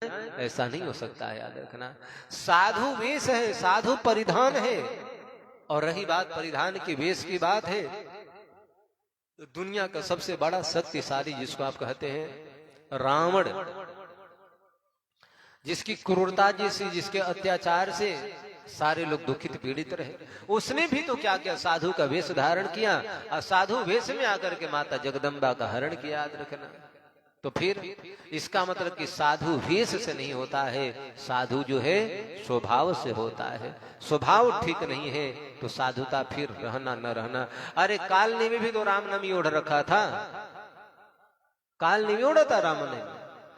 ऐसा नहीं हो सकता है, याद रखना। साधु वेश है, साधु परिधान है। और रही बात परिधान की, वेश की बात है, तो दुनिया का सबसे बड़ा शक्तिशाली जिसको आप कहते हैं रावण, जिसकी क्रूरता से, जिसके अत्याचार से सारे लोग दुखित पीड़ित रहे, उसने भी तो क्या क्या साधु का वेश धारण किया और साधु वेश में आकर के माता जगदम्बा का हरण किया, याद रखना। तो फिर इसका मतलब कि साधु वेश से नहीं होता है, साधु जो है स्वभाव से होता है। स्वभाव ठीक नहीं है तो साधुता फिर रहना न रहना। अरे कालनी में भी तो रामनामी ओढ़ रखा था, कालनी में ओढ़ा था राम ने,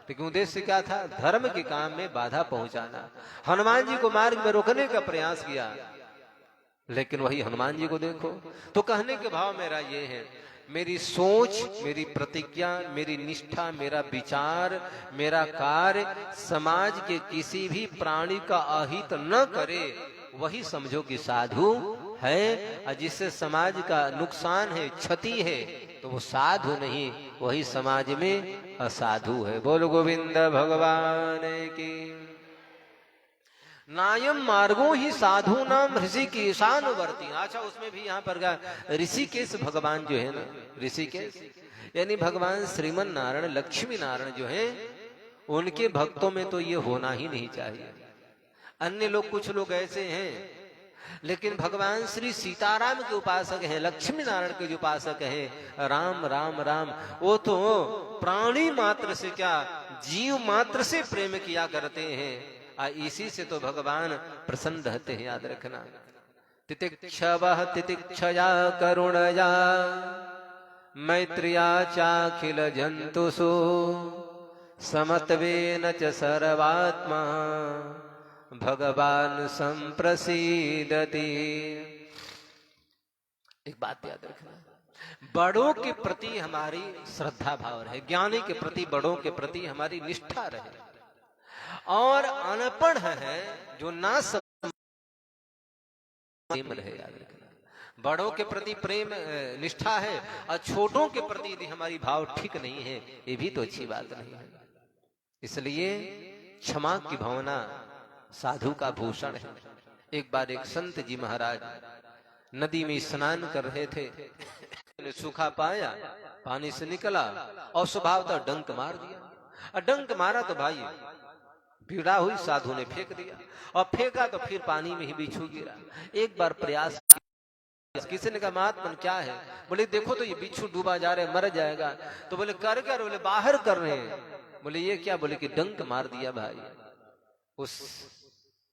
लेकिन उद्देश्य क्या था? धर्म के काम में बाधा पहुंचाना। हनुमान जी को मार्ग में रोकने का प्रयास किया, लेकिन वही हनुमान जी को देखो। तो कहने के भाव मेरा ये है, मेरी सोच, मेरी प्रतिज्ञा, मेरी निष्ठा, मेरा विचार, मेरा कार्य समाज के किसी भी प्राणी का अहित न करे, वही समझो कि साधु है। और जिससे समाज का नुकसान है, क्षति है, तो वो साधु नहीं, वही समाज में असाधु है। बोल गोविंद भगवान की। नायम मार्गो ही साधु नाम ऋषिकेशानुवर्ती। अच्छा, उसमें भी यहाँ पर ऋषिकेश भगवान जो है ना, ऋषिकेश यानी भगवान श्रीमन नारायण, लक्ष्मी नारायण जो है, उनके भक्तों में तो ये होना ही नहीं चाहिए। अन्य लोग, कुछ लोग ऐसे हैं, लेकिन भगवान श्री सीताराम के उपासक हैं, लक्ष्मी नारायण के जो उपासक हैं, राम राम राम, वो तो प्राणी मात्र से क्या, जीव मात्र से प्रेम किया करते हैं। इसी से तो भगवान प्रसन्न रहते हैं, याद रखना। तितिक्षवः तितिक्षया करुणया मैत्रिया चाखिल जंतुषु समत्वेन च सर्वात्मा भगवान संप्रसीदति। एक बात याद रखना, बड़ों के प्रति हमारी श्रद्धा भाव रहे, ज्ञानी के प्रति, बड़ों के प्रति हमारी निष्ठा रहे। और अनपढ़ है जो ना प्रेम रहे, याद रखना। बड़ों के प्रति प्रेम निष्ठा है और छोटों के प्रति यदि हमारी भाव ठीक नहीं है, ये भी तो अच्छी बात नहीं है। इसलिए क्षमा की भावना साधु का भूषण है। एक बार एक संत जी महाराज नदी में स्नान कर रहे थे, सूखा पाया, पानी से निकला और स्वभावतः डंक मार दिया। और डंक मारा तो भाई पीड़ा हुई, साधु ने फेंक दिया, और फेंका तो फिर पानी में ही बिच्छू गिरा। एक बार प्रयास किया, किसी ने कहा महात्मन क्या है? बोले देखो तो ये बिच्छू डूबा जा रहा है, मर जाएगा। तो बोले कर कर, बोले बाहर कर रहे हैं। बोले ये क्या? बोले कि डंक मार दिया भाई। उस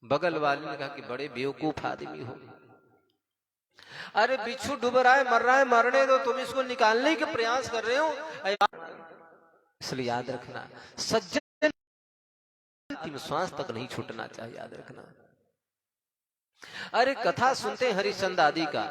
बगल वाले ने कहा कि बड़े बेवकूफ आदमी हो, अरे बिच्छू डूब रहा है, मर रहा है, मरने दो, तुम इसको निकालने के प्रयास कर रहे हो। इसलिए याद रखना, सज्जन श्वास तक नहीं छूटना चाहिए, याद रखना। अरे कथा सुनते हरिश्चंद्र आदि का,